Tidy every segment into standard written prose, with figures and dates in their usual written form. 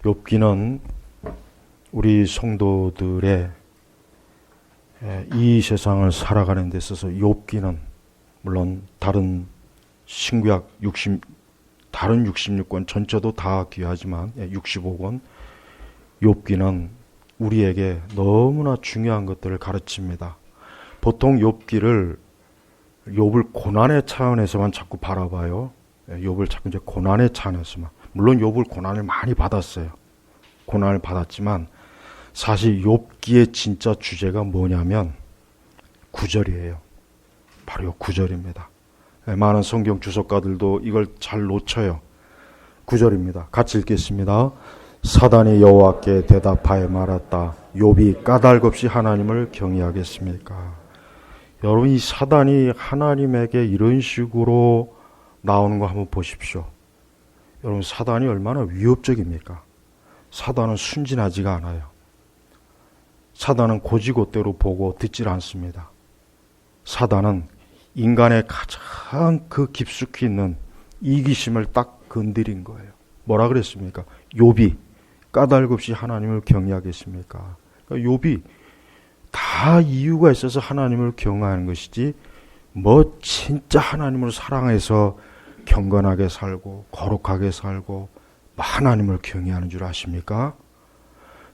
욥기는 우리 성도들의 이 세상을 살아가는 데 있어서 욥기는 물론 다른 신구약 다른 66권 전체도 다 귀하지만 65권 욥기는 우리에게 너무나 중요한 것들을 가르칩니다. 보통 욥을 고난의 차원에서만 자꾸 바라봐요. 욥을 자꾸 이제 고난의 차원에서만. 물론 욥을 고난을 많이 받았어요. 고난을 받았지만 사실 욥기의 진짜 주제가 뭐냐면 9절이에요. 바로 9절입니다. 많은 성경 주석가들도 이걸 잘 놓쳐요. 9절입니다. 같이 읽겠습니다. 사단이 여호와께 대답하여 말했다. 욥이 까닭없이 하나님을 경외하겠습니까? 여러분, 이 사단이 하나님에게 이런 식으로 나오는 거 한번 보십시오. 여러분, 사단이 얼마나 위협적입니까? 사단은 순진하지가 않아요. 사단은 고지고대로 보고 듣질 않습니다. 사단은 인간의 가장 그 깊숙이 있는 이기심을 딱 건드린 거예요. 뭐라 그랬습니까? 욥이 까닭없이 하나님을 경외하겠습니까? 그러니까 욥이 다 이유가 있어서 하나님을 경외하는 것이지 뭐 진짜 하나님을 사랑해서 경건하게 살고 거룩하게 살고 하나님을 경외하는 줄 아십니까?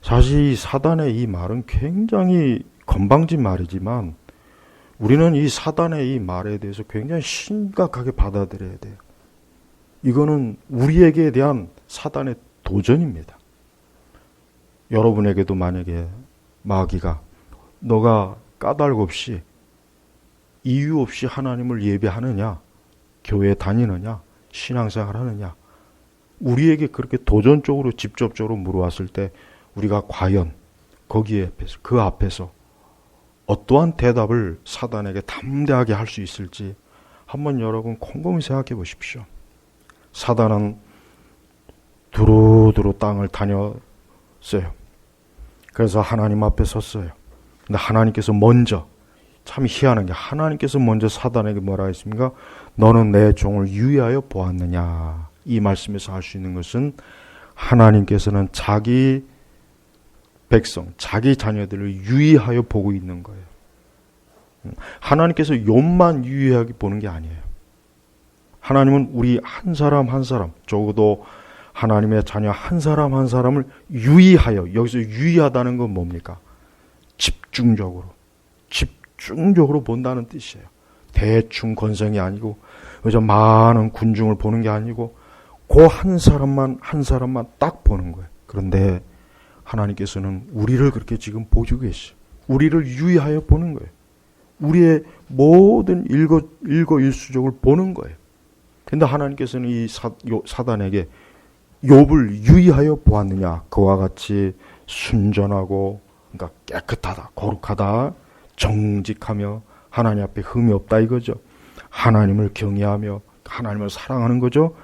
사실 이 사단의 이 말은 굉장히 건방진 말이지만 우리는 이 사단의 이 말에 대해서 굉장히 심각하게 받아들여야 돼요. 이거는 우리에게 대한 사단의 도전입니다. 여러분에게도 만약에 마귀가 너가 까닭 없이 이유 없이 하나님을 예배하느냐, 교회 다니느냐, 신앙생활 하느냐, 우리에게 그렇게 도전적으로 직접적으로 물어왔을 때 우리가 과연 거기에 그 앞에서 어떠한 대답을 사단에게 담대하게 할 수 있을지 한번 여러분 곰곰이 생각해 보십시오. 사단은 두루두루 땅을 다녔어요. 그래서 하나님 앞에 섰어요. 근데 하나님께서 먼저, 참 희한한 게 하나님께서 먼저 사단에게 뭐라 했습니까? 너는 내 종을 유의하여 보았느냐. 이 말씀에서 할 수 있는 것은 하나님께서는 자기 백성, 자기 자녀들을 유의하여 보고 있는 거예요. 하나님께서 욥만 유의하게 보는 게 아니에요. 하나님은 우리 한 사람 한 사람, 적어도 하나님의 자녀 한 사람 한 사람을 유의하여, 여기서 유의하다는 건 뭡니까? 집중적으로 본다는 뜻이에요. 대충 건성이 아니고 그저 많은 군중을 보는 게 아니고 그 한 사람만 딱 보는 거예요. 그런데 하나님께서는 우리를 그렇게 지금 보시고 계시죠. 우리를 유의하여 보는 거예요. 우리의 모든 일거일수적을 보는 거예요. 그런데 하나님께서는 이 사단에게 욥을 유의하여 보았느냐. 그와 같이 순전하고, 그러니까 깨끗하다, 거룩하다, 정직하며 하나님 앞에 흠이 없다 이거죠. 하나님을 경외하며 하나님을 사랑하는 거죠.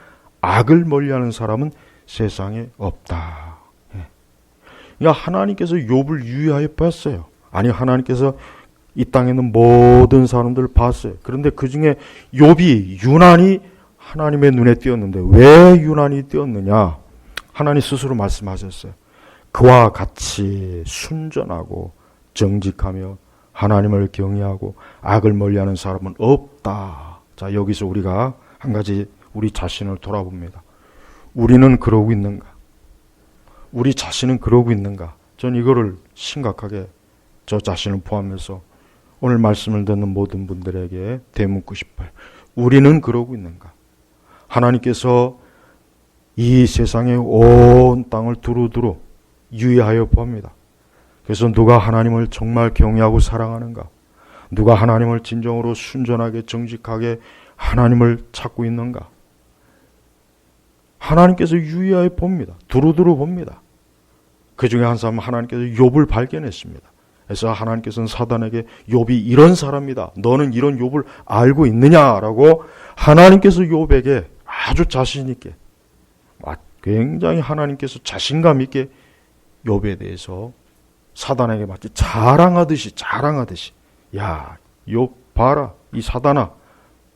악을 멀리하는 사람은 세상에 없다. 그러니까 하나님께서 욥을 유의하여 봤어요. 아니, 하나님께서 이 땅에 있는 모든 사람들을 봤어요. 그런데 그 중에 욥이 유난히 하나님의 눈에 띄었는데 왜 유난히 띄었느냐? 하나님 스스로 말씀하셨어요. 그와 같이 순전하고 정직하며 하나님을 경외하고 악을 멀리하는 사람은 없다. 자, 여기서 우리가 한 가지 우리 자신을 돌아봅니다. 우리는 그러고 있는가? 우리 자신은 그러고 있는가? 전 이거를 심각하게 저 자신을 포함해서 오늘 말씀을 듣는 모든 분들에게 되묻고 싶어요. 우리는 그러고 있는가? 하나님께서 이 세상의 온 땅을 두루두루 유의하여 봅니다. 그래서 누가 하나님을 정말 경외하고 사랑하는가? 누가 하나님을 진정으로 순전하게 정직하게 하나님을 찾고 있는가? 하나님께서 유의하여 봅니다. 두루두루 봅니다. 그 중에 한 사람은 하나님께서 욥을 발견했습니다. 그래서 하나님께서는 사단에게 욥이 이런 사람이다. 너는 이런 욥을 알고 있느냐라고 하나님께서 욥에게 아주 자신 있게, 굉장히 하나님께서 자신감 있게 욥에 대해서 사단에게 마치 자랑하듯이 야, 욥 봐라. 이 사단아.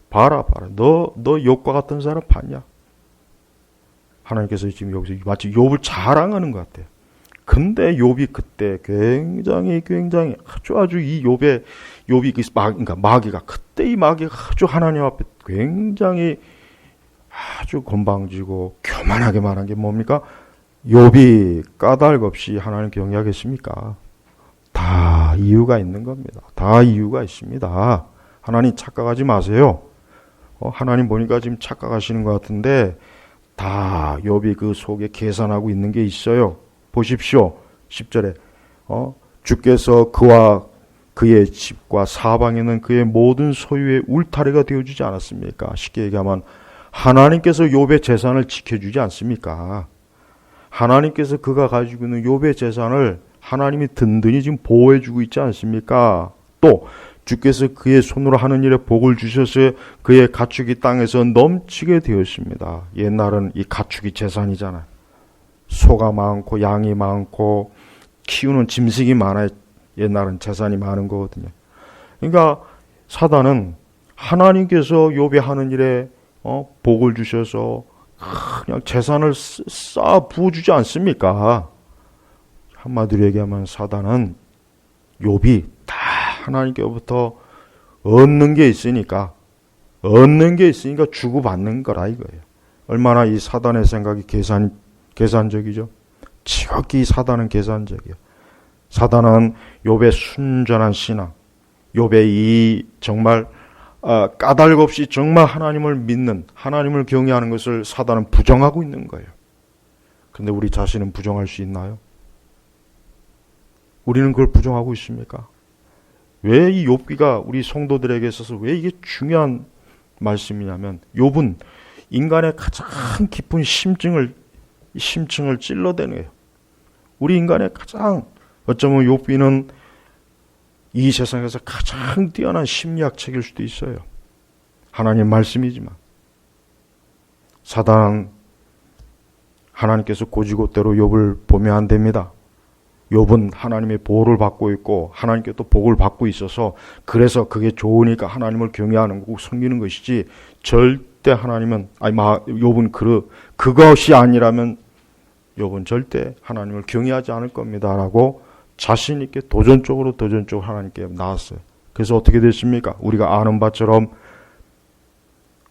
봐라. 너 욥과 같은 사람 봤냐? 하나님께서 지금 여기서 마치 욥을 자랑하는 것 같아요. 근데 욥이 그때 굉장히 아주 이 욥이 그러니까 마귀가 그때 이 마귀가 아주 하나님 앞에 굉장히 아주 건방지고 교만하게 말한 게 뭡니까? 욥이 까닭 없이 하나님 경외하겠습니까? 다 이유가 있는 겁니다. 다 이유가 있습니다. 하나님 착각하지 마세요. 하나님 보니까 지금 착각하시는 것 같은데 다 욥이 그 속에 계산하고 있는 게 있어요. 보십시오. 10절에 주께서 그와 그의 집과 사방에 있는 그의 모든 소유의 울타리가 되어주지 않았습니까? 쉽게 얘기하면 하나님께서 욥의 재산을 지켜주지 않습니까? 하나님께서 그가 가지고 있는 욥의 재산을 하나님이 든든히 지금 보호해주고 있지 않습니까? 또 주께서 그의 손으로 하는 일에 복을 주셔서 그의 가축이 땅에서 넘치게 되었습니다. 옛날은 이 가축이 재산이잖아요. 소가 많고 양이 많고 키우는 짐승이 많아야 옛날은 재산이 많은 거거든요. 그러니까 사단은 하나님께서 욥이 하는 일에 복을 주셔서 그냥 재산을 쌓아 부어주지 않습니까? 한마디로 얘기하면 사단은 욥이 다 하나님께로부터 얻는 게 있으니까 주고받는 거라 이거예요. 얼마나 이 사단의 생각이 계산적이죠. 지극히 사단은 계산적이에요. 사단은 욥의 순전한 신앙, 욥의 이 정말 까닭 없이 정말 하나님을 믿는, 하나님을 경외하는 것을 사단은 부정하고 있는 거예요. 그런데 우리 자신은 부정할 수 있나요? 우리는 그걸 부정하고 있습니까? 왜 이 욥기가 우리 성도들에게 있어서 왜 이게 중요한 말씀이냐면 욥은 인간의 가장 깊은 심층을 찔러대는 거예요. 우리 인간의 가장 어쩌면 욥기는 이 세상에서 가장 뛰어난 심리학 책일 수도 있어요. 하나님 말씀이지만 사단은 하나님께서 고지고대로 욥을 보면 안 됩니다. 욥은 하나님의 보호를 받고 있고 하나님께 또 복을 받고 있어서 그래서 그게 좋으니까 하나님을 경외하는 거고 섬기는 것이지 절대 하나님은 욥은 그것이 아니라면 욥은 절대 하나님을 경외하지 않을 겁니다라고 자신 있게 도전적으로 하나님께 나왔어요. 그래서 어떻게 됐습니까? 우리가 아는 바처럼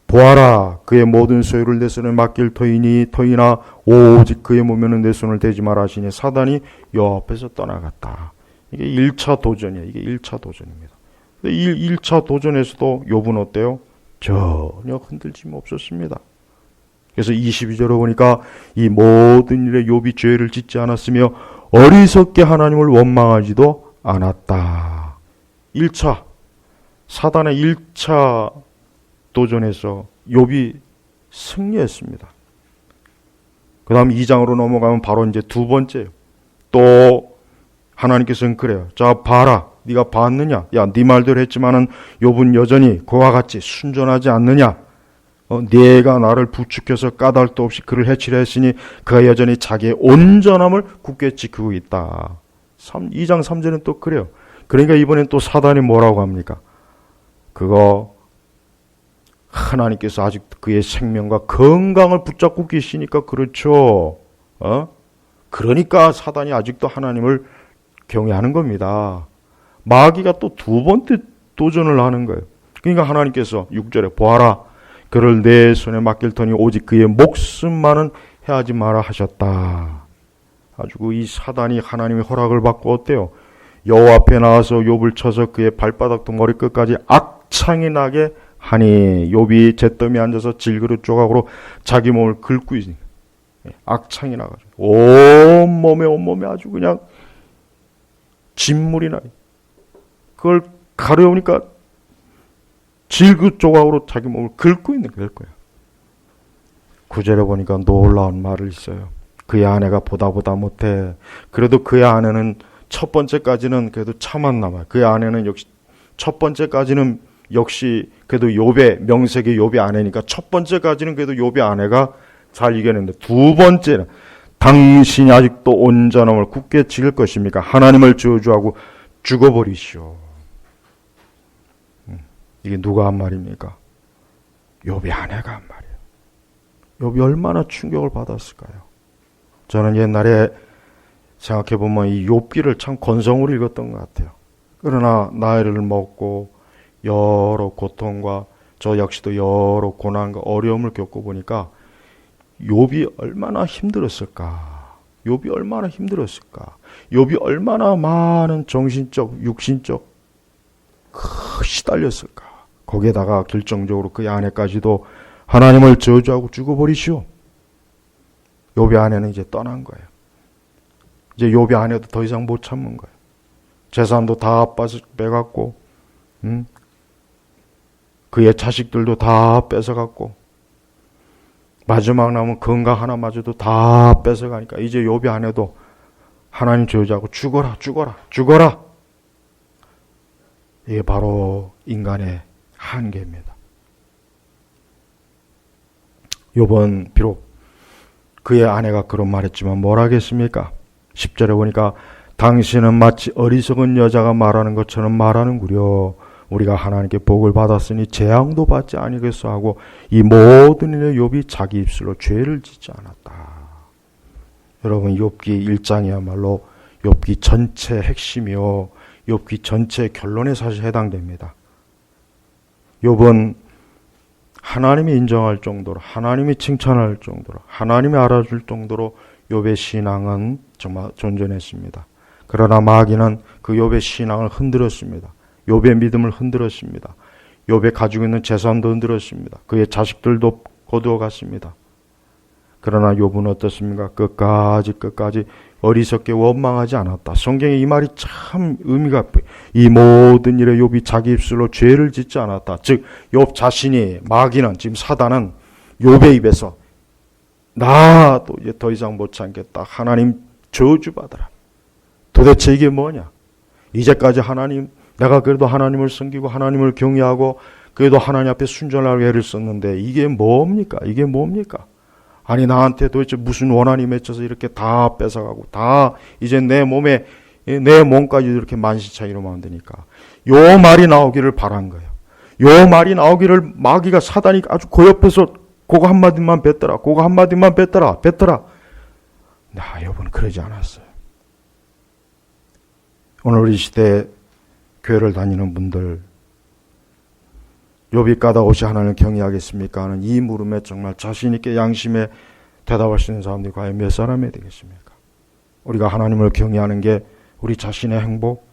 보아라 그의 모든 소유를 내 손에 맡길 터이나 오직 그의 몸에는 내 손을 대지 마라 하시니 사단이 옆에서 떠나갔다. 이게 1차 도전이에요. 이게 1차 도전입니다. 근데 이 1차 도전에서도 욥은 어때요? 전혀 흔들림이 없었습니다. 그래서 22절에 보니까 이 모든 일에 욥이 죄를 짓지 않았으며 어리석게 하나님을 원망하지도 않았다. 1차 사단의 1차 도전에서 욥이 승리했습니다. 그 다음 2장으로 넘어가면 바로 이제 두 번째예요. 또 하나님께서는 그래요. 자 봐라 네가 봤느냐? 야 네 말대로 했지만은 욥은 여전히 그와 같이 순전하지 않느냐? 네가 나를 부추겨서 까닭도 없이 그를 해치려 했으니 그가 여전히 자기의 온전함을 굳게 지키고 있다. 2장 3절은 또 그래요. 그러니까 이번엔 또 사단이 뭐라고 합니까? 그거 하나님께서 아직 그의 생명과 건강을 붙잡고 계시니까 그렇죠. 그러니까 사단이 아직도 하나님을 경외하는 겁니다. 마귀가 또 두 번째 도전을 하는 거예요. 그러니까 하나님께서 6절에 보아라 그를 내 손에 맡길 터니 오직 그의 목숨만은 해하지 마라 하셨다. 아주 이 사단이 하나님의 허락을 받고 어때요? 여호와 앞에 나와서 욥을 쳐서 그의 발바닥도 머리끝까지 악창이 나게 하니 욥이 잿더미에 앉아서 질그릇 조각으로 자기 몸을 긁고 있으니 악창이 나가지고 온몸에 아주 그냥 진물이 나요. 그걸 가려우니까 질그릇 조각으로 자기 몸을 긁고 있는 거예요. 9절에 보니까 놀라운 말을 있어요. 그의 아내가 보다 못해. 그래도 그의 아내는 첫 번째까지는 그래도 참았나 봐요. 그의 아내는 역시 첫 번째까지는 역시 그래도 욥의 명색의 욥의 아내니까 첫 번째까지는 그래도 욥의 아내가 잘 이겨냈는데 두 번째는 당신이 아직도 온전함을 굳게 지킬 것입니까? 하나님을 저주하고 죽어버리시오. 이게 누가 한 말입니까? 욥의 아내가 한 말이에요. 욥이 얼마나 충격을 받았을까요? 저는 옛날에 생각해보면 이 욥기를 참 건성으로 읽었던 것 같아요. 그러나 나이를 먹고 여러 고통과 저 역시도 여러 고난과 어려움을 겪어보니까 욥이 얼마나 힘들었을까? 욥이 얼마나 힘들었을까? 욥이 얼마나 많은 정신적, 육신적 시달렸을까? 거기에다가 결정적으로 그의 아내까지도 하나님을 저주하고 죽어버리시오. 욥의 아내는 이제 떠난 거예요. 이제 욥의 아내도 더 이상 못 참는 거예요. 재산도 다 빼갖고, 그의 자식들도 다 뺏어갖고, 마지막 남은 건강 하나마저도 다 뺏어가니까 이제 욥의 아내도 하나님 저주하고 죽어라, 죽어라, 죽어라. 이게 바로 인간의 한계입니다. 욥은 비록 그의 아내가 그런 말했지만 뭘 하겠습니까? 10절에 보니까 당신은 마치 어리석은 여자가 말하는 것처럼 말하는구려. 우리가 하나님께 복을 받았으니 재앙도 받지 아니겠소 하고 이 모든 일에 욥이 자기 입술로 죄를 짓지 않았다. 여러분, 욥기 1장이야말로 욥기 전체 핵심이요, 욥기 전체 결론에 사실 해당됩니다. 욥은 하나님이 인정할 정도로, 하나님이 칭찬할 정도로, 하나님이 알아줄 정도로 욥의 신앙은 정말 존전했습니다. 그러나 마귀는 그 욥의 신앙을 흔들었습니다. 욥의 믿음을 흔들었습니다. 욥이 가지고 있는 재산도 흔들었습니다. 그의 자식들도 거두어 갔습니다. 그러나 욥은 어떻습니까? 끝까지 어리석게 원망하지 않았다. 성경에 이 말이 참 의미가 깊어요. 이 모든 일에 욥이 자기 입술로 죄를 짓지 않았다. 즉 욥 자신이, 마귀는, 지금 사단은 욥의 입에서 나도 이제 더 이상 못 참겠다. 하나님 저주받아라. 도대체 이게 뭐냐? 이제까지 하나님, 내가 그래도 하나님을 섬기고 하나님을 경외하고 그래도 하나님 앞에 순전하게 애를 썼는데 이게 뭡니까? 이게 뭡니까? 아니, 나한테 도대체 무슨 원한이 맺혀서 이렇게 다 뺏어가고 다 이제 내 몸에, 내 몸까지 이렇게 만신창이로 만드니까 요 말이 나오기를 바란 거예요. 요 말이 나오기를 마귀가, 사단이 아주 그 옆에서 그거 한마디만 뱉더라. 그거 한마디만 뱉더라. 나 욥은 그러지 않았어요. 오늘 이 시대에 교회를 다니는 분들, 욥이 까다없이 하나님을 경외하겠습니까 하는 이 물음에 정말 자신있게 양심에 대답할 수 있는 사람들이 과연 몇 사람이 되겠습니까? 우리가 하나님을 경외하는 게 우리 자신의 행복,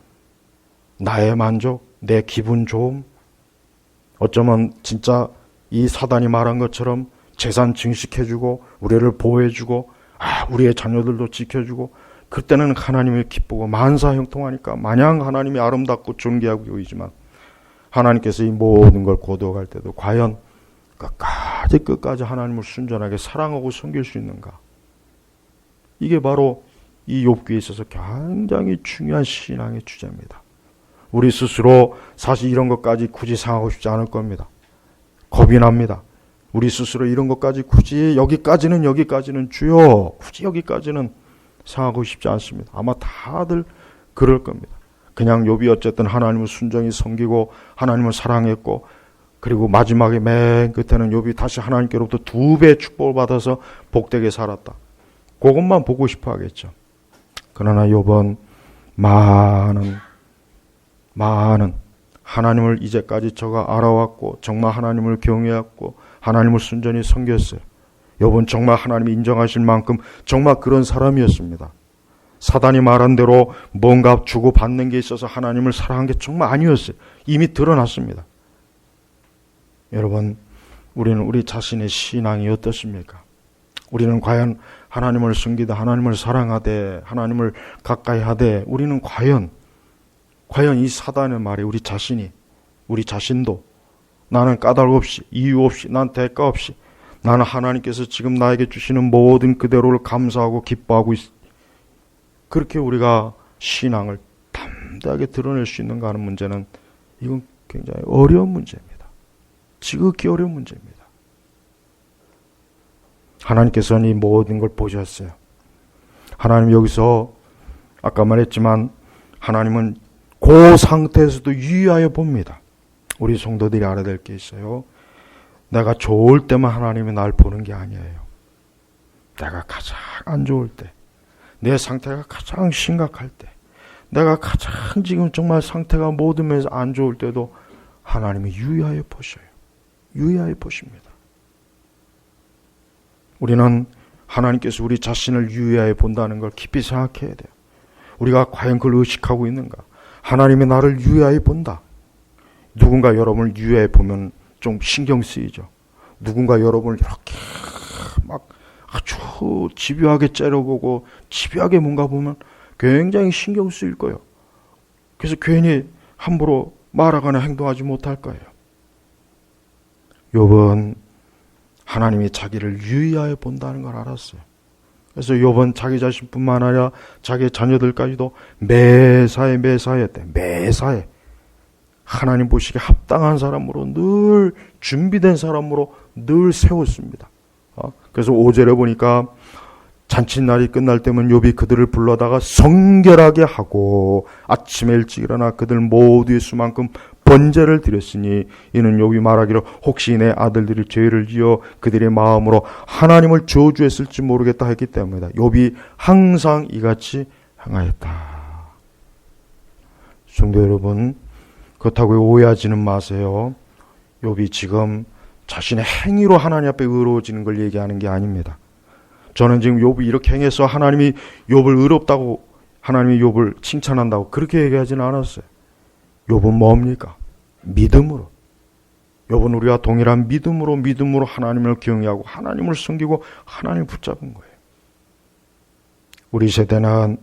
나의 만족, 내 기분 좋음, 어쩌면 진짜 이 사단이 말한 것처럼 재산 증식해주고 우리를 보호해주고 우리의 자녀들도 지켜주고, 그때는 하나님을 기쁘고 만사형통하니까 마냥 하나님이 아름답고 존귀하고 보이지만 하나님께서 이 모든 걸 거두어갈 때도 과연 끝까지 하나님을 순전하게 사랑하고 섬길 수 있는가? 이게 바로 이 욥기에 있어서 굉장히 중요한 신앙의 주제입니다. 우리 스스로 사실 이런 것까지 굳이 상하고 싶지 않을 겁니다. 겁이 납니다. 우리 스스로 이런 것까지 굳이 여기까지는 주여, 굳이 여기까지는 상하고 싶지 않습니다. 아마 다들 그럴 겁니다. 그냥 욥이 어쨌든 하나님을 순전히 섬기고 하나님을 사랑했고, 그리고 마지막에 맨 끝에는 욥이 다시 하나님께로부터 2배의 축복을 받아서 복되게 살았다. 그것만 보고 싶어 하겠죠. 그러나 욥은 많은 하나님을 이제까지 저가 알아왔고 정말 하나님을 경외했고 하나님을 순전히 섬겼어요. 욥은 정말 하나님이 인정하실 만큼 정말 그런 사람이었습니다. 사단이 말한 대로 뭔가 주고받는 게 있어서 하나님을 사랑한 게 정말 아니었어요. 이미 드러났습니다. 여러분, 우리는 우리 자신의 신앙이 어떻습니까? 우리는 과연 하나님을 숨기다, 하나님을 사랑하되, 하나님을 가까이 하되, 우리는 과연 이 사단의 말에 우리 자신도 나는 까닭 없이, 이유 없이, 난 대가 없이, 나는 하나님께서 지금 나에게 주시는 모든 그대로를 감사하고 기뻐하고 그렇게 우리가 신앙을 담대하게 드러낼 수 있는가 하는 문제는, 이건 굉장히 어려운 문제입니다. 지극히 어려운 문제입니다. 하나님께서는 이 모든 걸 보셨어요. 하나님 여기서 아까 말했지만 하나님은 그 상태에서도 유의하여 봅니다. 우리 성도들이 알아야 될 게 있어요. 내가 좋을 때만 하나님이 날 보는 게 아니에요. 내가 가장 안 좋을 때, 내 상태가 가장 심각할 때, 내가 가장 지금 정말 상태가 모든 면에서 안 좋을 때도 하나님이 유의하여 보셔요. 유의하여 보십니다. 우리는 하나님께서 우리 자신을 유의하여 본다는 걸 깊이 생각해야 돼요. 우리가 과연 그걸 의식하고 있는가? 하나님이 나를 유의하여 본다. 누군가 여러분을 유의하여 보면 좀 신경 쓰이죠. 누군가 여러분을 이렇게 막 아주 집요하게 째려보고 집요하게 뭔가 보면 굉장히 신경 쓰일 거예요. 그래서 괜히 함부로 말하거나 행동하지 못할 거예요. 욥은 하나님이 자기를 유의하여 본다는 걸 알았어요. 그래서 욥은 자기 자신뿐만 아니라 자기 자녀들까지도 매사에 하나님 보시기에 합당한 사람으로 늘 준비된 사람으로 늘 세웠습니다. 그래서 5절에 보니까 잔칫날이 끝날 때면 욥이 그들을 불러다가 성결하게 하고 아침에 일찍 일어나 그들 모두의 수만큼 번제를 드렸으니 이는 욥이 말하기로 혹시 내 아들들이 죄를 지어 그들의 마음으로 하나님을 저주했을지 모르겠다 했기 때문이다. 욥이 항상 이같이 행하였다. 성도 여러분, 그렇다고 오해하지는 마세요. 욥이 지금 자신의 행위로 하나님 앞에 의로워지는 걸 얘기하는 게 아닙니다. 저는 지금 욥이 이렇게 행해서 하나님이 욥을 의롭다고, 하나님이 욥을 칭찬한다고 그렇게 얘기하지는 않았어요. 욥은 뭡니까? 믿음으로. 욥은 우리와 동일한 믿음으로 하나님을 경외하고 하나님을 섬기고 하나님을 붙잡은 거예요. 우리 세대는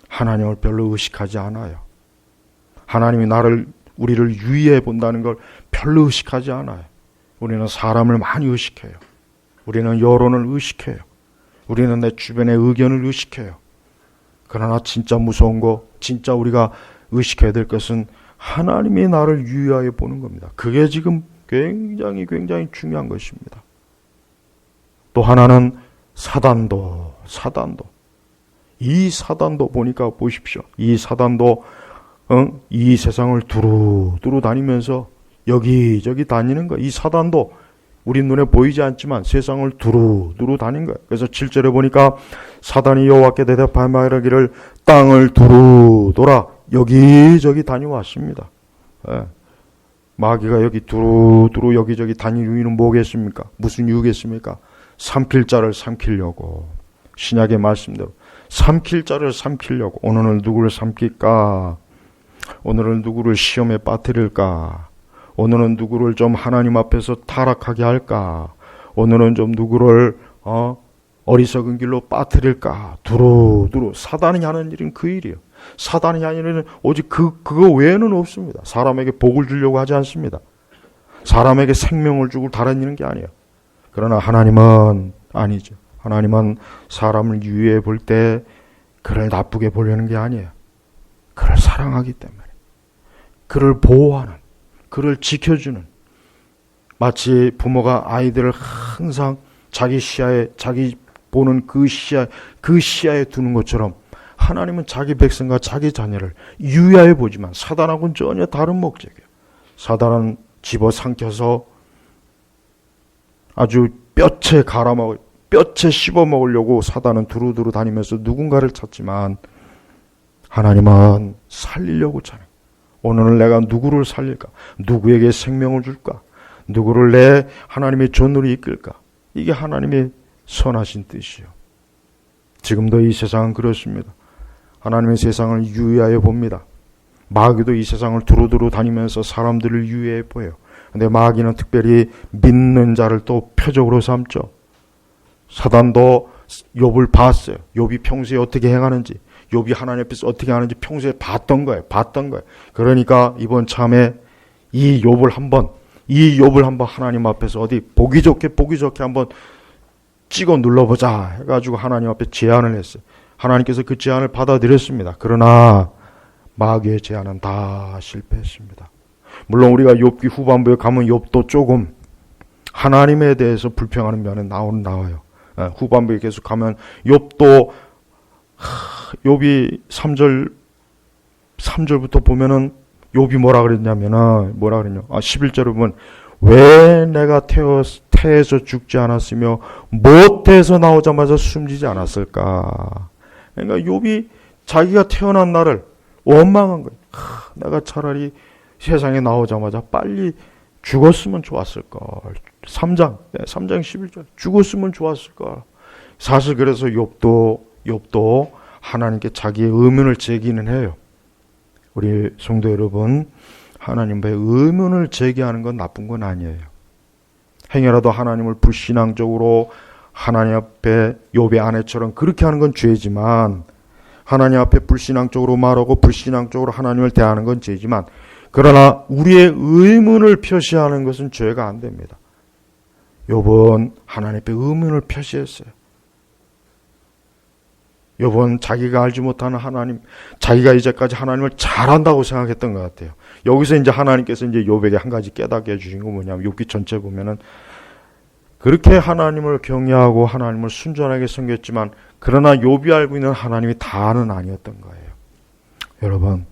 하나님을 별로 의식하지 않아요. 하나님이 우리를 유의해 본다는 걸 별로 의식하지 않아요. 우리는 사람을 많이 의식해요. 우리는 여론을 의식해요. 우리는 내 주변의 의견을 의식해요. 그러나 진짜 무서운 거, 진짜 우리가 의식해야 될 것은 하나님이 나를 유의하여 보는 겁니다. 그게 지금 굉장히 중요한 것입니다. 또 하나는 사단도. 이 사단도 보니까 보십시오. 이 사단도 이 세상을 두루두루 다니면서 여기저기 다니는 거예요. 이 사단도 우리 눈에 보이지 않지만 세상을 두루두루 다닌 거예요. 그래서 7절에 보니까 사단이 여호와께 대답하여 말하기를 땅을 두루 돌아 여기저기 다녀왔습니다. 예. 마귀가 여기 두루두루 여기저기 다니는 이유는 뭐겠습니까? 무슨 이유겠습니까? 삼킬 자를 삼키려고. 신약의 말씀대로 삼킬 자를 삼키려고. 오늘은 누구를 삼킬까? 오늘은 누구를 시험에 빠뜨릴까? 오늘은 누구를 좀 하나님 앞에서 타락하게 할까? 오늘은 좀 누구를 어리석은 길로 빠뜨릴까? 두루두루. 사단이 하는 일은 그 일이에요. 사단이 하는 일은 오직 그거 외에는 없습니다. 사람에게 복을 주려고 하지 않습니다. 사람에게 생명을 주고 다른 일은 게 아니에요. 그러나 하나님은 아니죠. 하나님은 사람을 유의해 볼 때 그를 나쁘게 보려는 게 아니에요. 그를 사랑하기 때문에. 그를 보호하는, 그를 지켜주는, 마치 부모가 아이들을 항상 자기 시야에, 자기 보는 그 시야에 두는 것처럼 하나님은 자기 백성과 자기 자녀를 유의하여 보지만 사단하고는 전혀 다른 목적이에요. 사단은 집어삼켜서 아주 뼈채 씹어먹으려고 사단은 두루두루 다니면서 누군가를 찾지만 하나님은 살리려고 찾아요. 오늘은 내가 누구를 살릴까? 누구에게 생명을 줄까? 누구를 내 하나님의 존으로 이끌까? 이게 하나님의 선하신 뜻이요. 지금도 이 세상은 그렇습니다. 하나님의 세상을 유의하여 봅니다. 마귀도 이 세상을 두루두루 다니면서 사람들을 유의해 보여요. 근데 마귀는 특별히 믿는 자를 또 표적으로 삼죠. 사단도 욥을 봤어요. 욥이 평소에 어떻게 행하는지, 욥이 하나님 앞에서 어떻게 하는지 평소에 봤던 거예요. 그러니까 이번 참에 이 욥을 한번 하나님 앞에서 어디 보기 좋게 한번 찍어 눌러보자 해가지고 하나님 앞에 제안을 했어요. 하나님께서 그 제안을 받아들였습니다. 그러나 마귀의 제안은 다 실패했습니다. 물론 우리가 욥기 후반부에 가면 욥도 조금 하나님에 대해서 불평하는 면은 나와요. 후반부에 계속 가면 욥이 3절부터 보면은 욥이 뭐라 그랬냐. 11절에 보면 왜 내가 태에서 죽지 않았으며 못해서 나오자마자 숨지지 않았을까? 그러니까 욥이 자기가 태어난 날을 원망한 거예요. 내가 차라리 세상에 나오자마자 빨리 죽었으면 좋았을걸. 3장 11절 죽었으면 좋았을걸. 사실 그래서 욥도 하나님께 자기의 의문을 제기는 해요. 우리 성도 여러분, 하나님 앞에 의문을 제기하는 건 나쁜 건 아니에요. 행여라도 하나님을 불신앙적으로 하나님 앞에 욥의 아내처럼 그렇게 하는 건 죄지만, 하나님 앞에 불신앙적으로 말하고 불신앙적으로 하나님을 대하는 건 죄지만, 그러나 우리의 의문을 표시하는 것은 죄가 안 됩니다. 욥은 하나님 앞에 의문을 표시했어요. 욥은 자기가 알지 못하는 하나님, 자기가 이제까지 하나님을 잘한다고 생각했던 것 같아요. 여기서 이제 하나님께서 이제 욥에게 한 가지 깨닫게 해주신 건 뭐냐면, 욥기 전체 보면은 그렇게 하나님을 경외하고 하나님을 순전하게 섬겼지만, 그러나 욥이 알고 있는 하나님이 다는 아니었던 거예요. 여러분,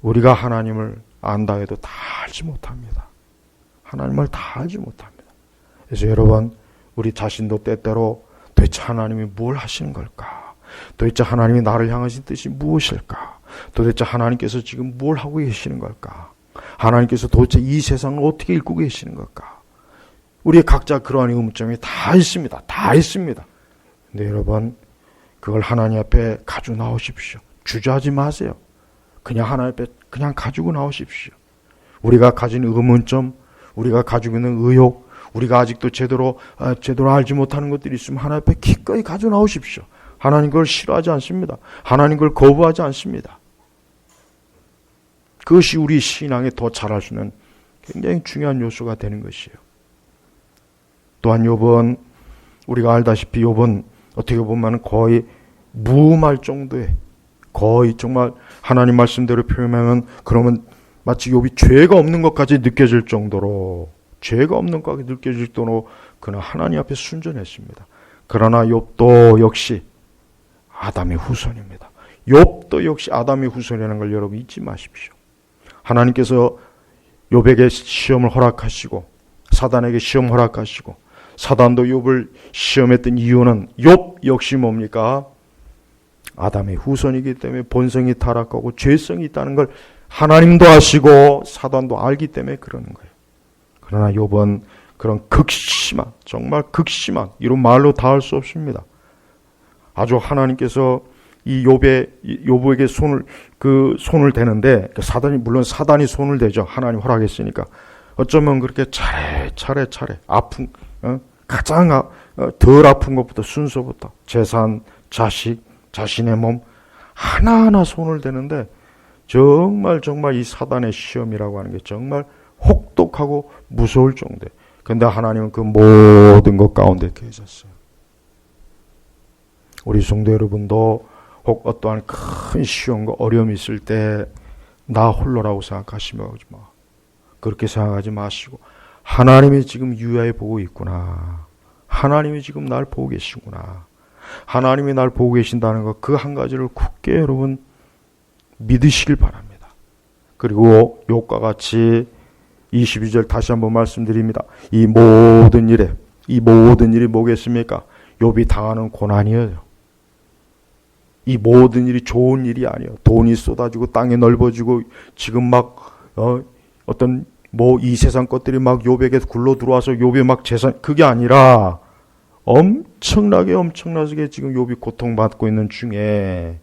우리가 하나님을 안다 해도 다 알지 못합니다. 하나님을 다 알지 못합니다. 그래서 여러분, 우리 자신도 때때로 도대체 하나님이 뭘 하시는 걸까? 도대체 하나님이 나를 향하신 뜻이 무엇일까? 도대체 하나님께서 지금 뭘 하고 계시는 걸까? 하나님께서 도대체 이 세상을 어떻게 읽고 계시는 걸까? 우리 각자 그러한 의문점이 다 있습니다. 다 있습니다. 근데 여러분, 그걸 하나님 앞에 가지고 나오십시오. 주저하지 마세요. 그냥 하나님 앞에 그냥 가지고 나오십시오. 우리가 가진 의문점, 우리가 가지고 있는 의욕, 우리가 아직도 제대로 알지 못하는 것들이 있으면 하나님 앞에 기꺼이 가지고 나오십시오. 하나님 그걸 싫어하지 않습니다. 하나님 그걸 거부하지 않습니다. 그것이 우리 신앙에 더 잘할 수 있는 굉장히 중요한 요소가 되는 것이에요. 또한 욥은, 우리가 알다시피 욥은 어떻게 보면 거의 무음할 정도의, 거의 정말 하나님 말씀대로 표현하면 그러면 마치 욥이 죄가 없는 것까지 느껴질 정도로, 죄가 없는 것까지 느껴질 정도로 그는 하나님 앞에 순전했습니다. 그러나 욥도 역시 아담의 후손입니다. 욥도 역시 아담의 후손이라는 걸 여러분 잊지 마십시오. 하나님께서 욥에게 시험을 허락하시고 사단에게 시험 허락하시고 사단도 욥을 시험했던 이유는 욥 역시 뭡니까? 아담의 후손이기 때문에 본성이 타락하고 죄성이 있다는 걸 하나님도 아시고 사단도 알기 때문에 그러는 거예요. 그러나 욥은 그런 극심한, 정말 극심한, 이런 말로 다 할 수 없습니다. 아주 하나님께서 이 욥에게 손을 대는데, 물론 사단이 손을 대죠. 하나님 허락했으니까. 어쩌면 그렇게 차례 가장 덜 아픈 것부터 순서부터 재산, 자식, 자신의 몸 하나하나 손을 대는데, 정말 이 사단의 시험이라고 하는 게 정말 혹독하고 무서울 정도예요. 그런데 하나님은 그 모든 것 가운데 계셨어요. 우리 성도 여러분도 혹 어떠한 큰 시험과 어려움이 있을 때 나 홀로라고 생각하시면 그렇게 생각하지 마시고, 하나님이 지금 유야히 보고 있구나. 하나님이 지금 날 보고 계시구나. 하나님이 날 보고 계신다는 것, 그 한 가지를 굳게 여러분 믿으시길 바랍니다. 그리고 욥과 같이 22절 다시 한번 말씀드립니다. 이 모든 일이 뭐겠습니까? 욥이 당하는 고난이에요. 이 모든 일이 좋은 일이 아니에요. 돈이 쏟아지고 땅이 넓어지고 지금 막 어떤 이 세상 것들이 막 욥에게 굴러 들어와서 욥이 막 재산, 그게 아니라 엄청나게 지금 욥이 고통받고 있는 중에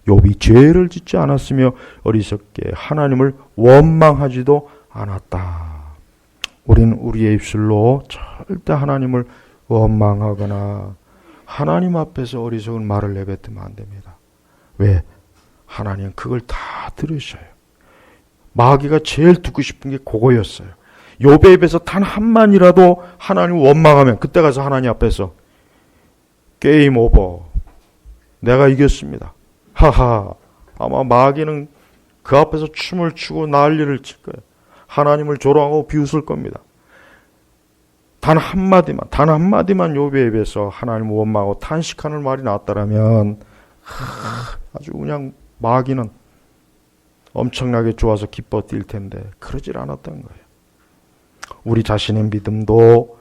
욥이 죄를 짓지 않았으며 어리석게 하나님을 원망하지도 않았다. 우리는 우리의 입술로 절대 하나님을 원망하거나 하나님 앞에서 어리석은 말을 내뱉으면 안 됩니다. 왜? 하나님은 그걸 다 들으셔요. 마귀가 제일 듣고 싶은 게 그거였어요. 욥의 입에서 단 한마디라도 하나님을 원망하면 그때 가서 하나님 앞에서 게임 오버, 내가 이겼습니다. 하하. 아마 마귀는 그 앞에서 춤을 추고 난리를 칠 거예요. 하나님을 조롱하고 비웃을 겁니다. 단 한마디만 욥의 입에서 하나님을 원망하고 탄식하는 말이 나왔다라면 아주 그냥 마귀는 엄청나게 좋아서 기뻐 뛸 텐데 그러질 않았던 거예요. 우리 자신의 믿음도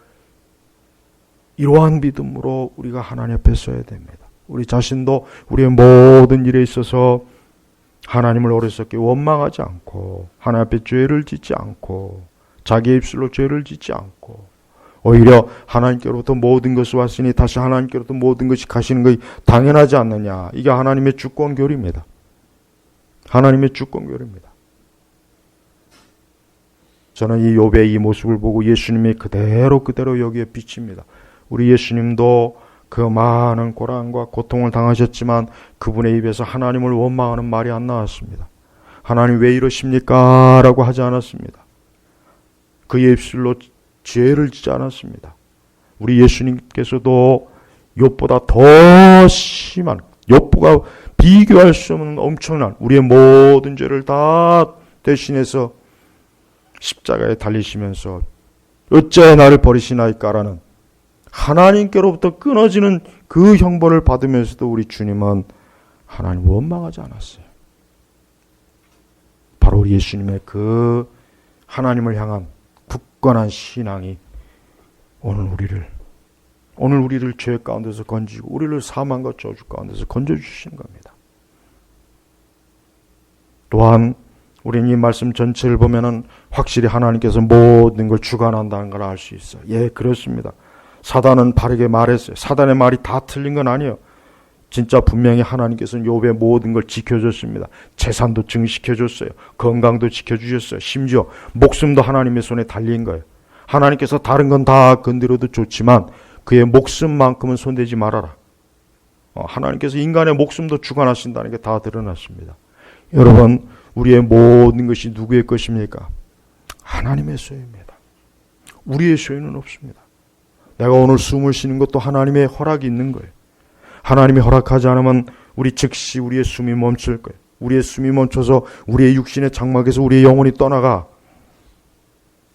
이러한 믿음으로 우리가 하나님 앞에 서야 됩니다. 우리 자신도 우리의 모든 일에 있어서 하나님을 어리석게 원망하지 않고 하나님 앞에 죄를 짓지 않고 자기의 입술로 죄를 짓지 않고 오히려 하나님께로부터 모든 것이 왔으니 다시 하나님께로부터 모든 것이 가시는 것이 당연하지 않느냐. 이게 하나님의 주권교리입니다. 하나님의 주권교리입니다. 저는 이 욥의 이 모습을 보고 예수님이 그대로 여기에 비칩니다. 우리 예수님도 그 많은 고난과 고통을 당하셨지만 그분의 입에서 하나님을 원망하는 말이 안 나왔습니다. 하나님 왜 이러십니까? 라고 하지 않았습니다. 그의 입술로 죄를 짓지 않았습니다. 우리 예수님께서도 욥보다 더 심한, 욥보가 비교할 수 없는 엄청난 우리의 모든 죄를 다 대신해서 십자가에 달리시면서 어째 나를 버리시나이까라는 하나님께로부터 끊어지는 그 형벌을 받으면서도 우리 주님은 하나님 원망하지 않았어요. 바로 우리 예수님의 그 하나님을 향한 굳건한 신앙이 오늘 우리를 죄 가운데서 건지고 우리를 사망과 저주 가운데서 건져주시는 겁니다. 또한 우리는 이 말씀 전체를 보면은 확실히 하나님께서 모든 걸 주관한다는 걸 알 수 있어요. 예, 그렇습니다. 사단은 바르게 말했어요. 사단의 말이 다 틀린 건 아니에요. 진짜 분명히 하나님께서는 욥의 모든 걸 지켜줬습니다. 재산도 증식해줬어요. 건강도 지켜주셨어요. 심지어 목숨도 하나님의 손에 달린 거예요. 하나님께서 다른 건 다 건드려도 좋지만 그의 목숨만큼은 손대지 말아라. 하나님께서 인간의 목숨도 주관하신다는 게 다 드러났습니다. 여러분, 우리의 모든 것이 누구의 것입니까? 하나님의 소유입니다. 우리의 소유는 없습니다. 내가 오늘 숨을 쉬는 것도 하나님의 허락이 있는 거예요. 하나님이 허락하지 않으면 우리 즉시 우리의 숨이 멈출 거예요. 우리의 숨이 멈춰서 우리의 육신의 장막에서 우리의 영혼이 떠나가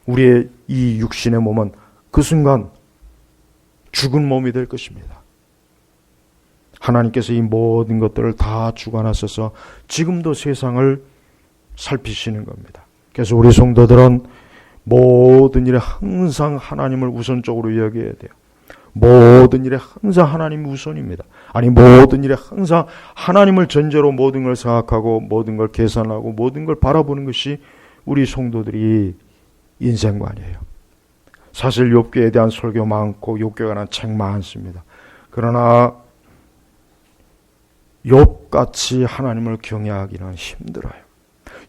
우리의 이 육신의 몸은 그 순간 죽은 몸이 될 것입니다. 하나님께서 이 모든 것들을 다 주관하셔서 지금도 세상을 살피시는 겁니다. 그래서 우리 성도들은 모든 일에 항상 하나님을 우선적으로 여겨야 돼요. 모든 일에 항상 하나님이 우선입니다. 아니, 모든 일에 항상 하나님을 전제로 모든 걸 생각하고 모든 걸 계산하고 모든 걸 바라보는 것이 우리 성도들이 인생관이에요. 사실 욥기에 대한 설교 많고 욥기에 관한 책 많습니다. 그러나 욥같이 하나님을 경외하기는 힘들어요.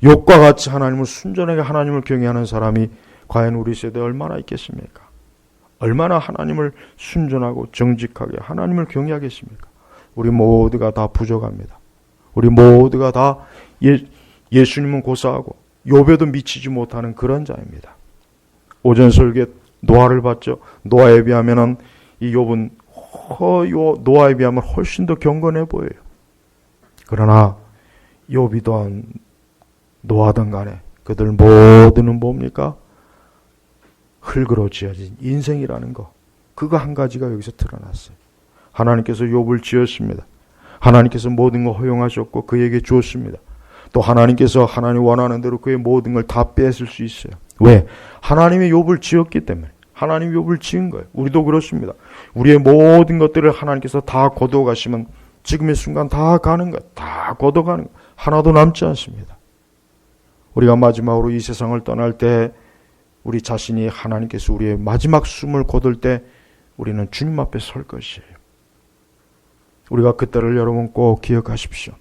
욥과 같이 하나님을 순전하게 하나님을 경외하는 사람이 과연 우리 세대에 얼마나 있겠습니까? 얼마나 하나님을 순전하고 정직하게 하나님을 경외하겠습니까? 우리 모두가 다 부족합니다. 우리 모두가 다 예수님은 고사하고 욥에도 미치지 못하는 그런 자입니다. 오전 설교에 노아를 봤죠. 노아에 비하면은 이 욥은 노아에 비하면 훨씬 더 경건해 보여요. 그러나 욥이든 노아든 간에 그들 모두는 뭡니까? 흙으로 지어진 인생이라는 거. 그거 한 가지가 여기서 드러났어요. 하나님께서 욥을 지었습니다. 하나님께서 모든 걸 허용하셨고 그에게 주었습니다. 또 하나님께서 하나님 원하는 대로 그의 모든 걸 다 뺏을 수 있어요. 왜? 하나님이 욥을 지었기 때문에. 하나님이 욥을 지은 거예요. 우리도 그렇습니다. 우리의 모든 것들을 하나님께서 다 거두어 가시면 지금의 순간 다 가는 거예요. 다 걷어가는 거예요. 하나도 남지 않습니다. 우리가 마지막으로 이 세상을 떠날 때 우리 자신이 하나님께서 우리의 마지막 숨을 거둘 때 우리는 주님 앞에 설 것이에요. 우리가 그때를 여러분 꼭 기억하십시오.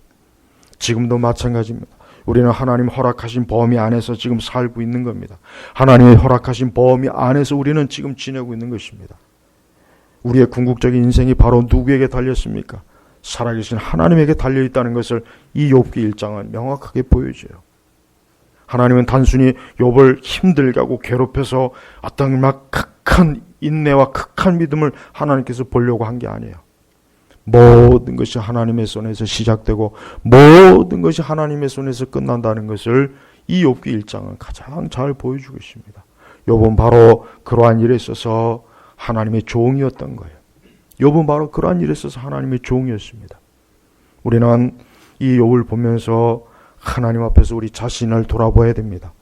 지금도 마찬가지입니다. 우리는 하나님 허락하신 범위 안에서 지금 살고 있는 겁니다. 하나님의 허락하신 범위 안에서 우리는 지금 지내고 있는 것입니다. 우리의 궁극적인 인생이 바로 누구에게 달렸습니까? 살아계신 하나님에게 달려있다는 것을 이 욥기 1장은 명확하게 보여줘요. 하나님은 단순히 욥을 힘들게 하고 괴롭혀서 어떤 막 극한 인내와 극한 믿음을 하나님께서 보려고 한 게 아니에요. 모든 것이 하나님의 손에서 시작되고 모든 것이 하나님의 손에서 끝난다는 것을 이 욥기 1장은 가장 잘 보여주고 있습니다. 욥은 바로 그러한 일에 있어서 하나님의 종이었던 거예요. 욥은 바로 그러한 일에 있어서 하나님의 종이었습니다. 우리는 이 욥을 보면서 하나님 앞에서 우리 자신을 돌아봐야 됩니다.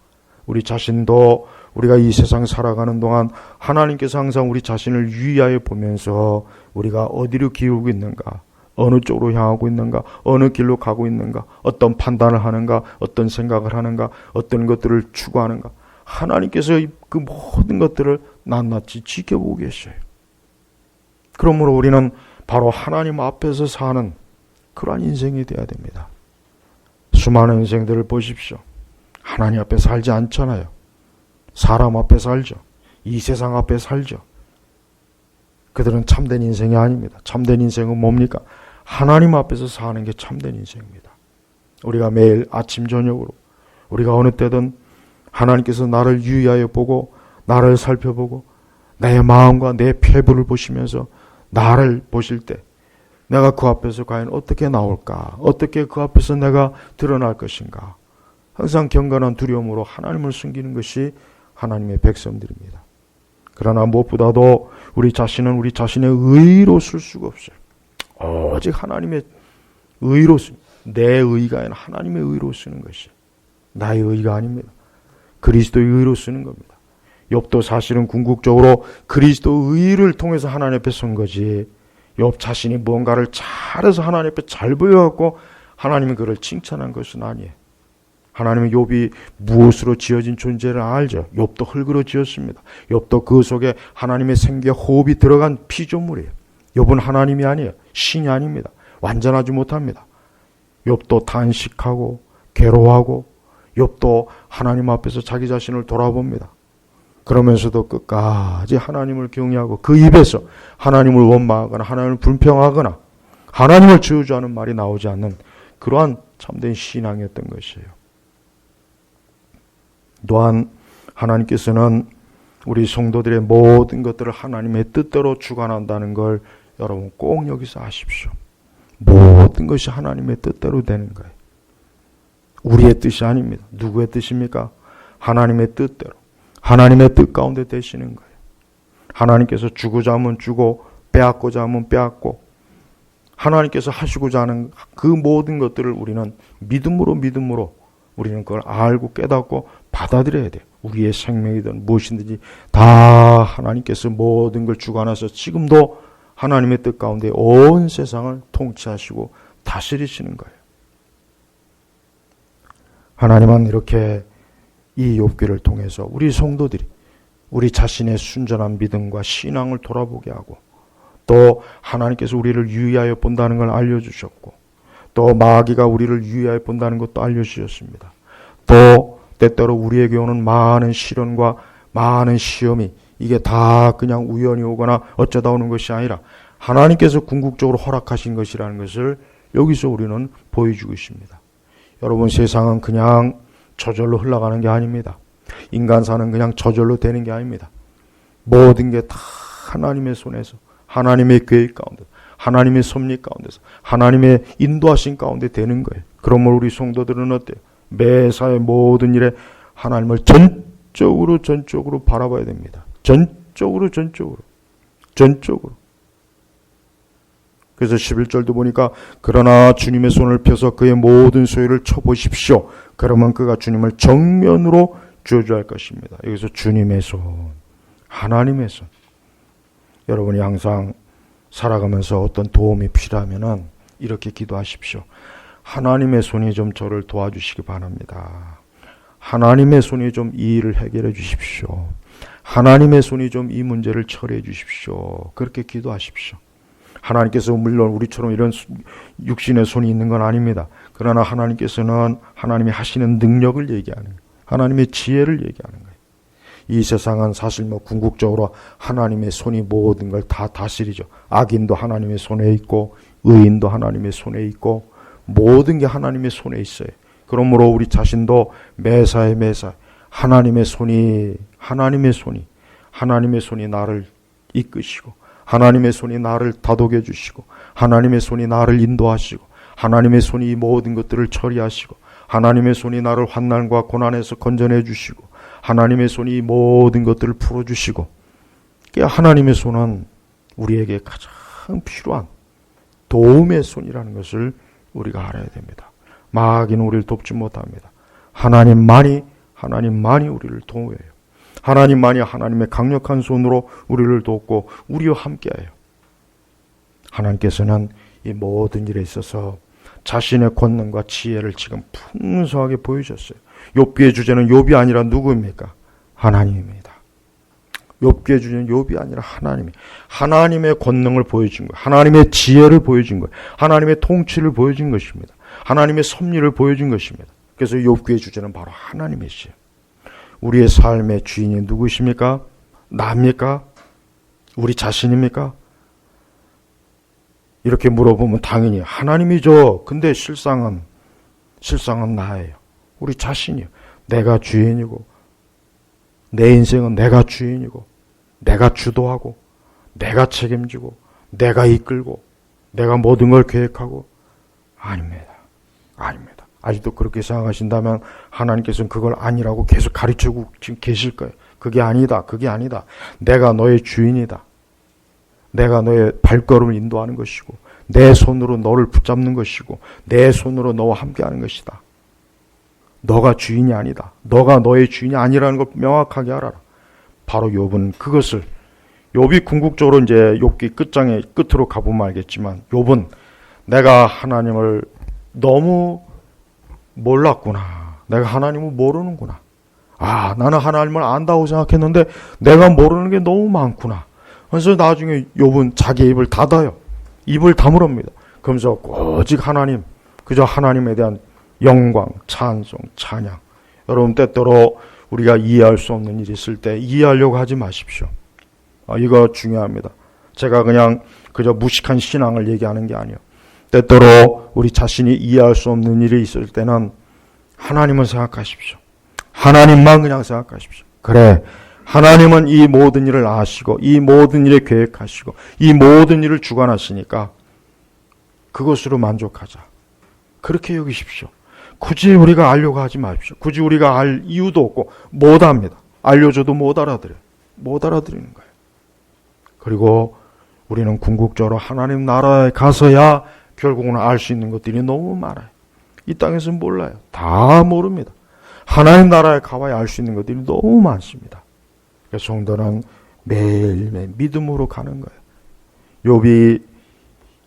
우리 자신도 우리가 이 세상 살아가는 동안 하나님께서 항상 우리 자신을 유의하여 보면서 우리가 어디로 기울고 있는가, 어느 쪽으로 향하고 있는가, 어느 길로 가고 있는가, 어떤 판단을 하는가, 어떤 생각을 하는가, 어떤 것들을 추구하는가, 하나님께서 그 모든 것들을 낱낱이 지켜보고 계셔요. 그러므로 우리는 바로 하나님 앞에서 사는 그러한 인생이 되어야 됩니다. 수많은 인생들을 보십시오. 하나님 앞에 살지 않잖아요. 사람 앞에 살죠. 이 세상 앞에 살죠. 그들은 참된 인생이 아닙니다. 참된 인생은 뭡니까? 하나님 앞에서 사는 게 참된 인생입니다. 우리가 매일 아침 저녁으로 우리가 어느 때든 하나님께서 나를 유의하여 보고 나를 살펴보고 내 마음과 내 폐부를 보시면서 나를 보실 때 내가 그 앞에서 과연 어떻게 나올까? 어떻게 그 앞에서 내가 드러날 것인가? 항상 경건한 두려움으로 하나님을 숨기는 것이 하나님의 백성들입니다. 그러나 무엇보다도 우리 자신은 우리 자신의 의로 쓸 수가 없어요. 오직 하나님의 의로 내 의가 아니라 하나님의 의로 쓰는 것이 나의 의가 아닙니다. 그리스도의 의로 쓰는 겁니다. 욥도 사실은 궁극적으로 그리스도의 의를 통해서 하나님 앞에 선 거지, 욥 자신이 뭔가를 잘해서 하나님 앞에 잘 보여갖고 하나님이 그를 칭찬한 것은 아니에요. 하나님은 욥이 무엇으로 지어진 존재를 알죠. 욥도 흙으로 지었습니다. 욥도 그 속에 하나님의 생기와 호흡이 들어간 피조물이에요. 욥은 하나님이 아니에요. 신이 아닙니다. 완전하지 못합니다. 욥도 탄식하고 괴로워하고 욥도 하나님 앞에서 자기 자신을 돌아봅니다. 그러면서도 끝까지 하나님을 경외하고 그 입에서 하나님을 원망하거나 하나님을 불평하거나 하나님을 저주하는 말이 나오지 않는 그러한 참된 신앙이었던 것이에요. 또한 하나님께서는 우리 성도들의 모든 것들을 하나님의 뜻대로 주관한다는 걸 여러분 꼭 여기서 아십시오. 모든 것이 하나님의 뜻대로 되는 거예요. 우리의 뜻이 아닙니다. 누구의 뜻입니까? 하나님의 뜻대로. 하나님의 뜻 가운데 되시는 거예요. 하나님께서 주고자 하면 주고 빼앗고자 하면 빼앗고 하나님께서 하시고자 하는 그 모든 것들을 우리는 믿음으로 우리는 그걸 알고 깨닫고 받아들여야 돼요. 우리의 생명이든 무엇이든지 다 하나님께서 모든 걸 주관하셔서 지금도 하나님의 뜻 가운데 온 세상을 통치하시고 다스리시는 거예요. 하나님은 이렇게 이 욥기를 통해서 우리 성도들이 우리 자신의 순전한 믿음과 신앙을 돌아보게 하고 또 하나님께서 우리를 유의하여 본다는 걸 알려주셨고 또 마귀가 우리를 유의하여 본다는 것도 알려주셨습니다. 또 때때로 우리에게 오는 많은 시련과 많은 시험이 이게 다 그냥 우연히 오거나 어쩌다 오는 것이 아니라 하나님께서 궁극적으로 허락하신 것이라는 것을 여기서 우리는 보여주고 있습니다. 여러분, 세상은 그냥 저절로 흘러가는 게 아닙니다. 인간사는 그냥 저절로 되는 게 아닙니다. 모든 게 다 하나님의 손에서 하나님의 계획 가운데 하나님의 섭리 가운데서 하나님의 인도하신 가운데 되는 거예요. 그러므로 우리 성도들은 어때요? 매사의 모든 일에 하나님을 전적으로 바라봐야 됩니다. 전적으로. 그래서 11절도 보니까 그러나 주님의 손을 펴서 그의 모든 소유를 쳐보십시오. 그러면 그가 주님을 정면으로 저주할 것입니다. 여기서 주님의 손, 하나님의 손. 여러분이 항상 살아가면서 어떤 도움이 필요하면은 이렇게 기도하십시오. 하나님의 손이 좀 저를 도와주시기 바랍니다. 하나님의 손이 좀 이 일을 해결해 주십시오. 하나님의 손이 좀 이 문제를 처리해 주십시오. 그렇게 기도하십시오. 하나님께서 물론 우리처럼 이런 육신의 손이 있는 건 아닙니다. 그러나 하나님께서는 하나님이 하시는 능력을 얘기하는 거예요. 하나님의 지혜를 얘기하는 거예요. 이 세상은 사실 궁극적으로 하나님의 손이 모든 걸 다 다스리죠. 악인도 하나님의 손에 있고 의인도 하나님의 손에 있고 모든 게 하나님의 손에 있어요. 그러므로 우리 자신도 매사에 하나님의 손이 나를 이끄시고 하나님의 손이 나를 다독여 주시고 하나님의 손이 나를 인도하시고 하나님의 손이 이 모든 것들을 처리하시고 하나님의 손이 나를 환난과 고난에서 건져내 주시고 하나님의 손이 이 모든 것들을 풀어주시고 하나님의 손은 우리에게 가장 필요한 도움의 손이라는 것을 우리가 알아야 됩니다. 마귀는 우리를 돕지 못합니다. 하나님만이 우리를 도우해요. 하나님만이 하나님의 강력한 손으로 우리를 돕고 우리와 함께해요. 하나님께서는 이 모든 일에 있어서 자신의 권능과 지혜를 지금 풍성하게 보여줬어요. 욥기의 주제는 욥이 아니라 누구입니까? 하나님입니다. 욥기의 주제는 욥이 아니라 하나님의 권능을 보여준 거예요. 하나님의 지혜를 보여준 거예요. 하나님의 통치를 보여준 것입니다. 하나님의 섭리를 보여준 것입니다. 그래서 욥기의 주제는 바로 하나님이시요. 우리의 삶의 주인이 누구십니까? 나입니까? 우리 자신입니까? 이렇게 물어보면 당연히 하나님이죠. 근데 실상은 나예요. 우리 자신이요. 내가 주인이고 내 인생은 내가 주인이고 내가 주도하고 내가 책임지고 내가 이끌고 내가 모든 걸 계획하고 아닙니다. 아직도 그렇게 생각하신다면 하나님께서는 그걸 아니라고 계속 가르치고 지금 계실 거예요. 그게 아니다. 내가 너의 주인이다. 내가 너의 발걸음을 인도하는 것이고 내 손으로 너를 붙잡는 것이고 내 손으로 너와 함께하는 것이다. 너가 주인이 아니다. 너가 너의 주인이 아니라는 걸 명확하게 알아라. 바로 욥은 그것을 욥이 궁극적으로 이제 욥기 끝으로 가보면 알겠지만 욥은 내가 하나님을 너무 몰랐구나. 내가 하나님을 모르는구나. 나는 하나님을 안다고 생각했는데 내가 모르는 게 너무 많구나. 그래서 나중에 욥은 자기 입을 닫아요. 입을 다물었습니다. 그러면서 오직 하나님, 그저 하나님에 대한 영광, 찬송, 찬양. 여러분 때때로 우리가 이해할 수 없는 일이 있을 때 이해하려고 하지 마십시오. 이거 중요합니다. 제가 그저 무식한 신앙을 얘기하는 게 아니에요. 때때로 우리 자신이 이해할 수 없는 일이 있을 때는 하나님을 생각하십시오. 하나님만 그냥 생각하십시오. 그래, 하나님은 이 모든 일을 아시고 이 모든 일을 계획하시고 이 모든 일을 주관하시니까 그것으로 만족하자. 그렇게 여기십시오. 굳이 우리가 알려고 하지 마십시오. 굳이 우리가 알 이유도 없고 못합니다. 알려줘도 못 알아들어요. 못 알아들이는 거예요. 그리고 우리는 궁극적으로 하나님 나라에 가서야 결국은 알 수 있는 것들이 너무 많아요. 이 땅에서는 몰라요. 다 모릅니다. 하나님 나라에 가봐야 알 수 있는 것들이 너무 많습니다. 그래서 성도는 매일매일 믿음으로 가는 거예요. 욥이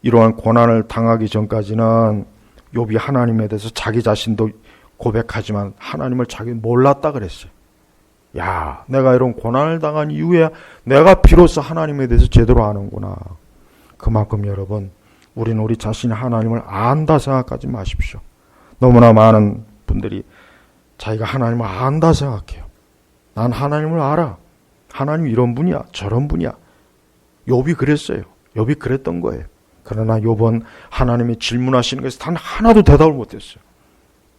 이러한 고난을 당하기 전까지는 욥이 하나님에 대해서 자기 자신도 고백하지만 하나님을 자기 몰랐다 그랬어요. 야, 내가 이런 고난을 당한 이후에 내가 비로소 하나님에 대해서 제대로 아는구나. 그만큼 여러분, 우리는 우리 자신이 하나님을 안다 생각하지 마십시오. 너무나 많은 분들이 자기가 하나님을 안다 생각해요. 난 하나님을 알아. 하나님 이런 분이야, 저런 분이야. 욥이 그랬어요. 욥이 그랬던 거예요. 그러나 욥은 하나님이 질문하시는 것에 단 하나도 대답을 못했어요.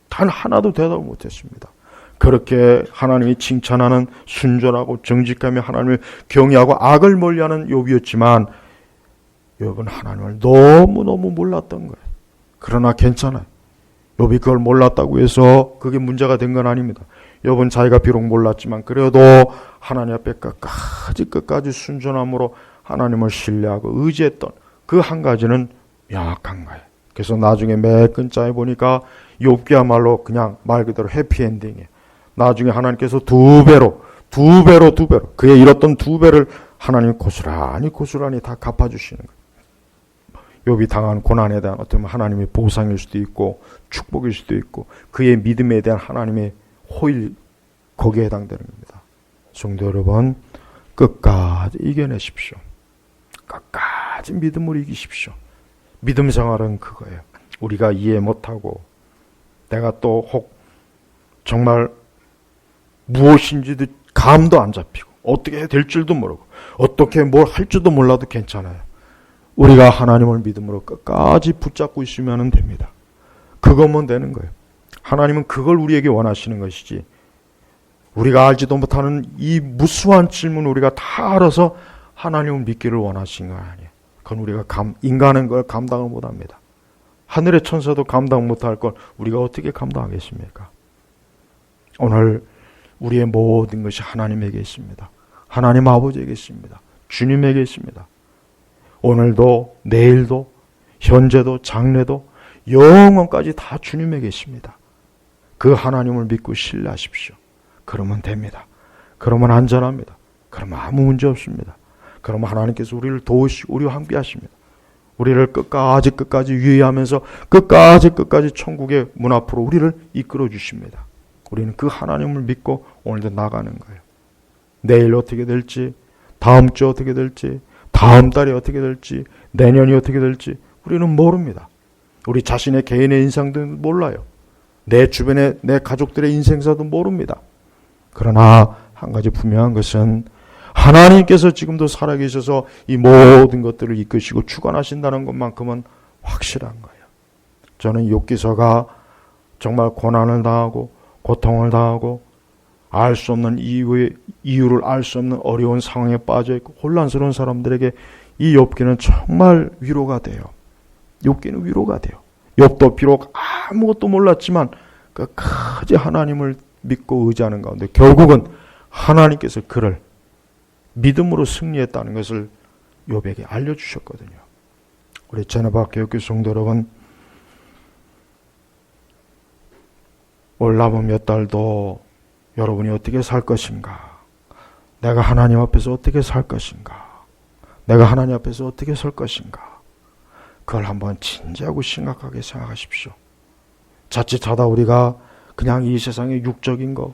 단 하나도 대답을 못했습니다. 그렇게 하나님이 칭찬하는 순전하고 정직하며 하나님을 경외하고 악을 멀리하는 욥이었지만 욥은 하나님을 너무너무 몰랐던 거예요. 그러나 괜찮아요. 욥이 그걸 몰랐다고 해서 그게 문제가 된 건 아닙니다. 욥은 자기가 비록 몰랐지만 그래도 하나님 앞에 끝까지 순전함으로 하나님을 신뢰하고 의지했던 그 한 가지는 명확한 거예요. 그래서 나중에 매 끈자에 보니까 욥기야말로 그냥 말 그대로 해피엔딩이에요. 나중에 하나님께서 두 배로 그의 잃었던 두 배를 하나님이 고스란히 다 갚아주시는 거예요. 욥이 당한 고난에 대한 어떤 하나님의 보상일 수도 있고 축복일 수도 있고 그의 믿음에 대한 하나님의 호의, 거기에 해당되는 겁니다. 성도 여러분, 끝까지 이겨내십시오. 끝까지 믿음으로 이기십시오. 믿음 생활은 그거예요. 우리가 이해 못하고 내가 또 혹 정말 무엇인지도 감도 안 잡히고 어떻게 될 줄도 모르고 어떻게 뭘 할 줄도 몰라도 괜찮아요. 우리가 하나님을 믿음으로 끝까지 붙잡고 있으면 됩니다. 그것만 되는 거예요. 하나님은 그걸 우리에게 원하시는 것이지 우리가 알지도 못하는 이 무수한 질문을 우리가 다 알아서 하나님을 믿기를 원하신 건 아니에요. 그건 우리가 인간은 걸 감당을 못합니다. 하늘의 천사도 감당 못할 걸 우리가 어떻게 감당하겠습니까? 오늘 우리의 모든 것이 하나님에게 있습니다. 하나님 아버지에게 있습니다. 주님에게 있습니다. 오늘도 내일도 현재도 장래도 영원까지 다 주님에게 있습니다. 그 하나님을 믿고 신뢰하십시오. 그러면 됩니다. 그러면 안전합니다. 그러면 아무 문제 없습니다. 그러면 하나님께서 우리를 도우시고 우리와 함께 하십니다. 우리를 끝까지 유의하면서 끝까지 천국의 문 앞으로 우리를 이끌어 주십니다. 우리는 그 하나님을 믿고 오늘도 나가는 거예요. 내일 어떻게 될지, 다음 주 어떻게 될지, 다음 달이 어떻게 될지, 내년이 어떻게 될지 우리는 모릅니다. 우리 자신의 개인의 인생도 몰라요. 내 주변의 내 가족들의 인생사도 모릅니다. 그러나 한 가지 분명한 것은 하나님께서 지금도 살아계셔서 이 모든 것들을 이끄시고 주관하신다는 것만큼은 확실한 거예요. 저는 욥기서가 정말 고난을 당하고 고통을 당하고 알 수 없는 이유를 알 수 없는 어려운 상황에 빠져 있고 혼란스러운 사람들에게 이 욥기는 정말 위로가 돼요. 욥기는 위로가 돼요. 욥도 비록 아무것도 몰랐지만 끝까지 하나님을 믿고 의지하는 가운데 결국은 하나님께서 그를 믿음으로 승리했다는 것을 욥에게 알려주셨거든요. 우리 제네바교회 성도 여러분, 올 남은 몇 달도 여러분이 어떻게 살 것인가? 내가 하나님 앞에서 어떻게 살 것인가? 내가 하나님 앞에서 어떻게 설 것인가? 그걸 한번 진지하고 심각하게 생각하십시오. 자칫하다 우리가 그냥 이 세상의 육적인 거,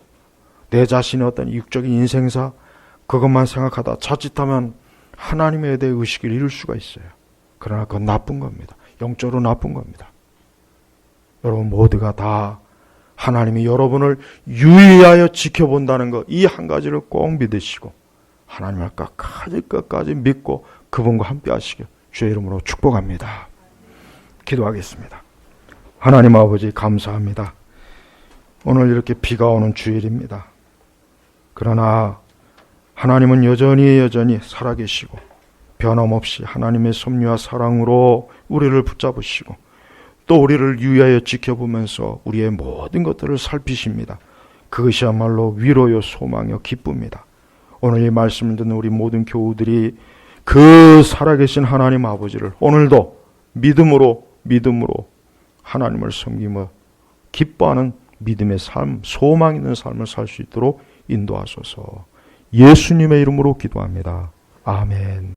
내 자신의 어떤 육적인 인생사 그것만 생각하다 자칫하면 하나님에 대해 의식을 잃을 수가 있어요. 그러나 그건 나쁜 겁니다. 영적으로 나쁜 겁니다. 여러분 모두가 다 하나님이 여러분을 유의하여 지켜본다는 것, 이 한 가지를 꼭 믿으시고 하나님을 끝까지 믿고 그분과 함께 하시길 주의 이름으로 축복합니다. 기도하겠습니다. 하나님 아버지 감사합니다. 오늘 이렇게 비가 오는 주일입니다. 그러나 하나님은 여전히 살아계시고 변함없이 하나님의 섭리와 사랑으로 우리를 붙잡으시고 또 우리를 유의하여 지켜보면서 우리의 모든 것들을 살피십니다. 그것이야말로 위로요 소망요 기쁨이다. 오늘 이 말씀을 듣는 우리 모든 교우들이 그 살아계신 하나님 아버지를 오늘도 믿음으로 하나님을 섬기며 기뻐하는 믿음의 삶, 소망 있는 삶을 살 수 있도록 인도하소서. 예수님의 이름으로 기도합니다. 아멘.